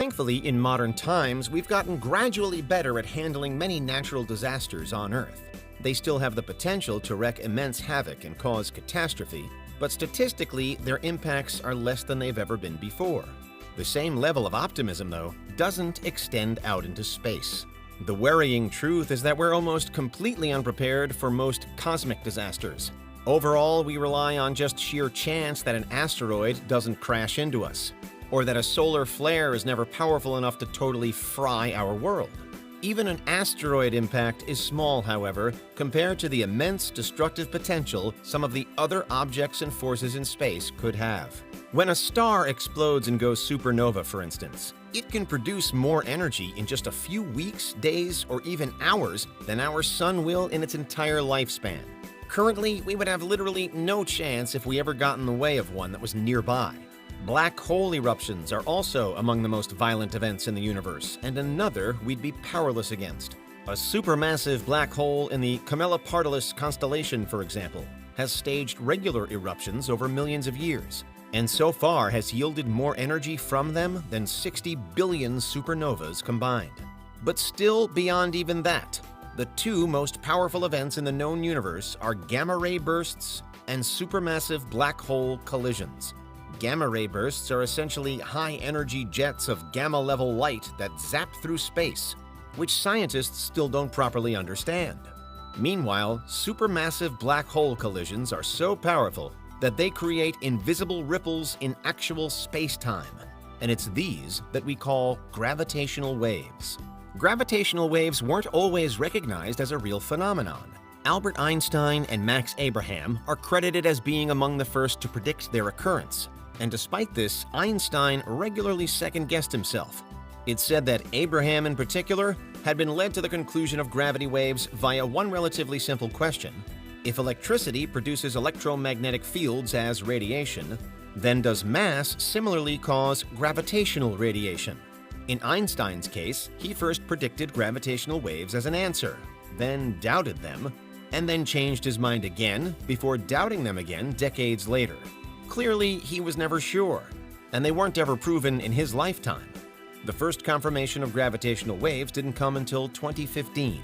Thankfully, in modern times, we've gotten gradually better at handling many natural disasters on Earth. They still have the potential to wreak immense havoc and cause catastrophe, but statistically, their impacts are less than they've ever been before. The same level of optimism, though, doesn't extend out into space. The worrying truth is that we're almost completely unprepared for most cosmic disasters. Overall, we rely on just sheer chance that an asteroid doesn't crash into us, or that a solar flare is never powerful enough to totally fry our world. Even an asteroid impact is small, however, compared to the immense destructive potential some of the other objects and forces in space could have. When a star explodes and goes supernova, for instance, it can produce more energy in just a few weeks, days, or even hours than our sun will in its entire lifespan. Currently, we would have literally no chance if we ever got in the way of one that was nearby. Black hole eruptions are also among the most violent events in the universe, and another we'd be powerless against. A supermassive black hole in the Camelopardalis constellation, for example, has staged regular eruptions over millions of years, and so far has yielded more energy from them than 60 billion supernovas combined. But still beyond even that, the two most powerful events in the known universe are gamma-ray bursts and supermassive black hole collisions. Gamma-ray bursts are essentially high-energy jets of gamma-level light that zap through space, which scientists still don't properly understand. Meanwhile, supermassive black hole collisions are so powerful that they create invisible ripples in actual space-time, and it's these that we call gravitational waves. Gravitational waves weren't always recognized as a real phenomenon. Albert Einstein and Max Abraham are credited as being among the first to predict their occurrence. And despite this, Einstein regularly second-guessed himself. It's said that Abraham in particular had been led to the conclusion of gravity waves via one relatively simple question. If electricity produces electromagnetic fields as radiation, then does mass similarly cause gravitational radiation? In Einstein's case, he first predicted gravitational waves as an answer, then doubted them, and then changed his mind again before doubting them again decades later. Clearly, he was never sure, and they weren't ever proven in his lifetime. The first confirmation of gravitational waves didn't come until 2015.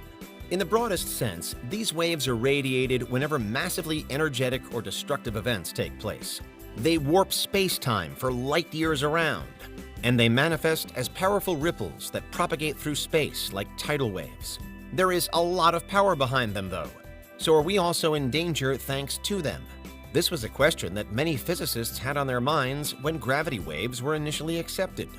In the broadest sense, these waves are radiated whenever massively energetic or destructive events take place. They warp space-time for light years around, and they manifest as powerful ripples that propagate through space like tidal waves. There is a lot of power behind them, though. So are we also in danger thanks to them? This was a question that many physicists had on their minds when gravity waves were initially accepted.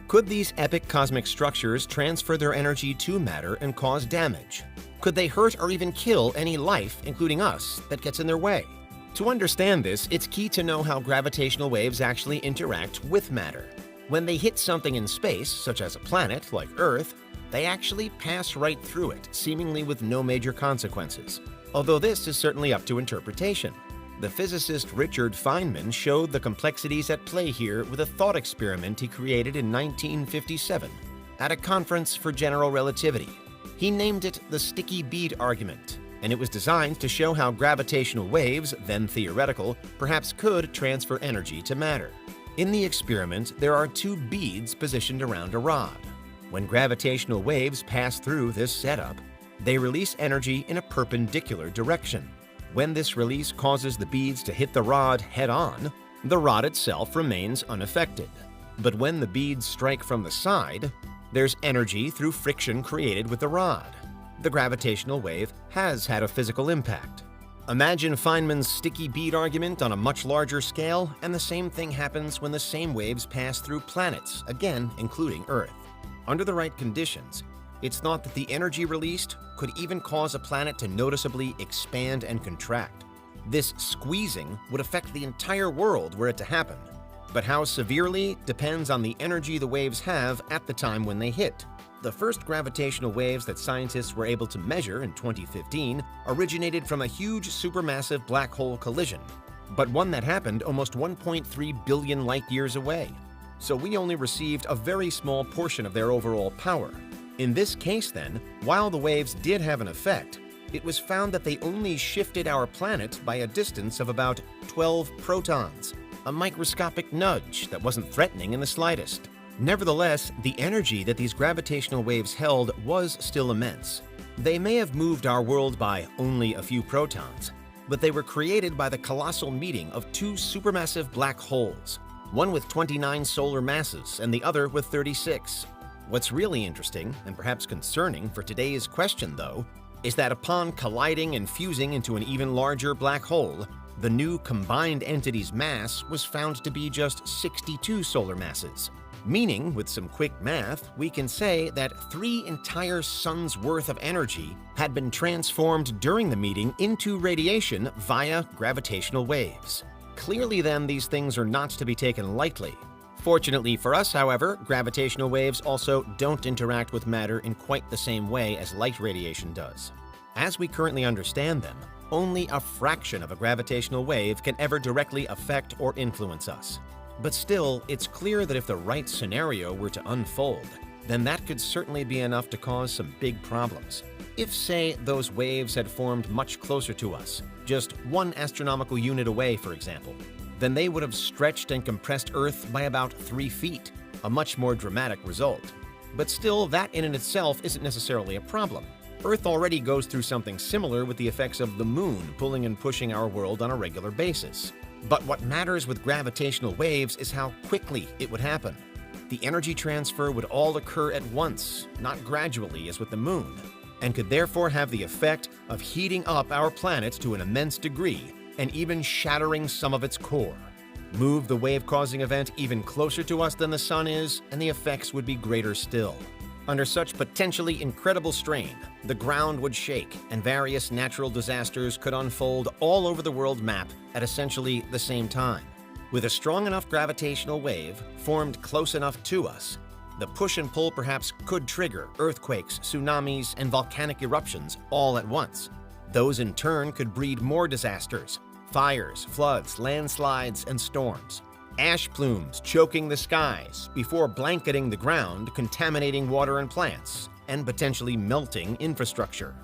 Could these epic cosmic structures transfer their energy to matter and cause damage? Could they hurt or even kill any life, including us, that gets in their way? To understand this, it's key to know how gravitational waves actually interact with matter. When they hit something in space, such as a planet like Earth, they actually pass right through it, seemingly with no major consequences. Although this is certainly up to interpretation. The physicist Richard Feynman showed the complexities at play here with a thought experiment he created in 1957 at a conference for general relativity. He named it the sticky bead argument, and it was designed to show how gravitational waves, then theoretical, perhaps could transfer energy to matter. In the experiment, there are two beads positioned around a rod. When gravitational waves pass through this setup, they release energy in a perpendicular direction. When this release causes the beads to hit the rod head-on, the rod itself remains unaffected. But when the beads strike from the side, there's energy through friction created with the rod. The gravitational wave has had a physical impact. Imagine Feynman's sticky bead argument on a much larger scale, and the same thing happens when the same waves pass through planets, again including Earth. Under the right conditions, it's thought that the energy released could even cause a planet to noticeably expand and contract. This squeezing would affect the entire world were it to happen. But how severely depends on the energy the waves have at the time when they hit. The first gravitational waves that scientists were able to measure in 2015 originated from a huge supermassive black hole collision, but one that happened almost 1.3 billion light-years away. So we only received a very small portion of their overall power. In this case, then, while the waves did have an effect, it was found that they only shifted our planet by a distance of about 12 protons, a microscopic nudge that wasn't threatening in the slightest. Nevertheless, the energy that these gravitational waves held was still immense. They may have moved our world by only a few protons, but they were created by the colossal meeting of two supermassive black holes, one with 29 solar masses and the other with 36. What's really interesting, and perhaps concerning for today's question though, is that upon colliding and fusing into an even larger black hole, the new combined entity's mass was found to be just 62 solar masses. Meaning, with some quick math, we can say that 3 entire suns' worth of energy had been transformed during the meeting into radiation via gravitational waves. Clearly then, these things are not to be taken lightly. Fortunately for us, however, gravitational waves also don't interact with matter in quite the same way as light radiation does. As we currently understand them, only a fraction of a gravitational wave can ever directly affect or influence us. But still, it's clear that if the right scenario were to unfold, then that could certainly be enough to cause some big problems. If, say, those waves had formed much closer to us, just 1 astronomical unit away, for example, then they would have stretched and compressed Earth by about 3 feet, a much more dramatic result. But still, that in and itself isn't necessarily a problem. Earth already goes through something similar with the effects of the Moon pulling and pushing our world on a regular basis. But what matters with gravitational waves is how quickly it would happen. The energy transfer would all occur at once, not gradually as with the Moon, and could therefore have the effect of heating up our planet to an immense degree and even shattering some of its core. Move the wave-causing event even closer to us than the Sun is, and the effects would be greater still. Under such potentially incredible strain, the ground would shake and various natural disasters could unfold all over the world map at essentially the same time. With a strong enough gravitational wave formed close enough to us, the push and pull perhaps could trigger earthquakes, tsunamis, and volcanic eruptions all at once. Those in turn could breed more disasters: fires, floods, landslides, and storms. Ash plumes choking the skies before blanketing the ground, contaminating water and plants, and potentially melting infrastructure.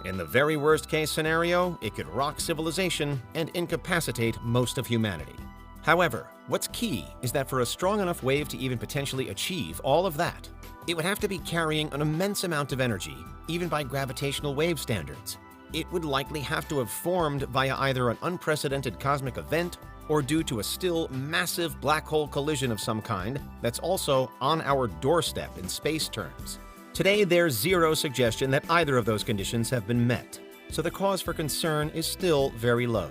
In the very worst-case scenario, it could rock civilization and incapacitate most of humanity. However, what's key is that for a strong enough wave to even potentially achieve all of that, it would have to be carrying an immense amount of energy, even by gravitational wave standards. It would likely have to have formed via either an unprecedented cosmic event or due to a still massive black hole collision of some kind that's also on our doorstep in space terms. Today, there's zero suggestion that either of those conditions have been met, so the cause for concern is still very low.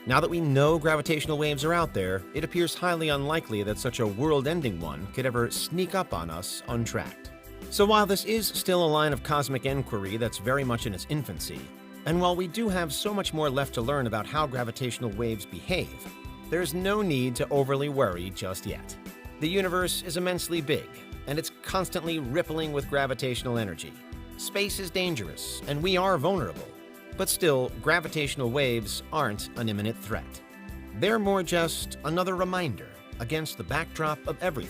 Now that we know gravitational waves are out there, it appears highly unlikely that such a world-ending one could ever sneak up on us untracked. So while this is still a line of cosmic inquiry that's very much in its infancy, and while we do have so much more left to learn about how gravitational waves behave, there's no need to overly worry just yet. The universe is immensely big, and it's constantly rippling with gravitational energy. Space is dangerous, and we are vulnerable. But still, gravitational waves aren't an imminent threat. They're more just another reminder against the backdrop of everything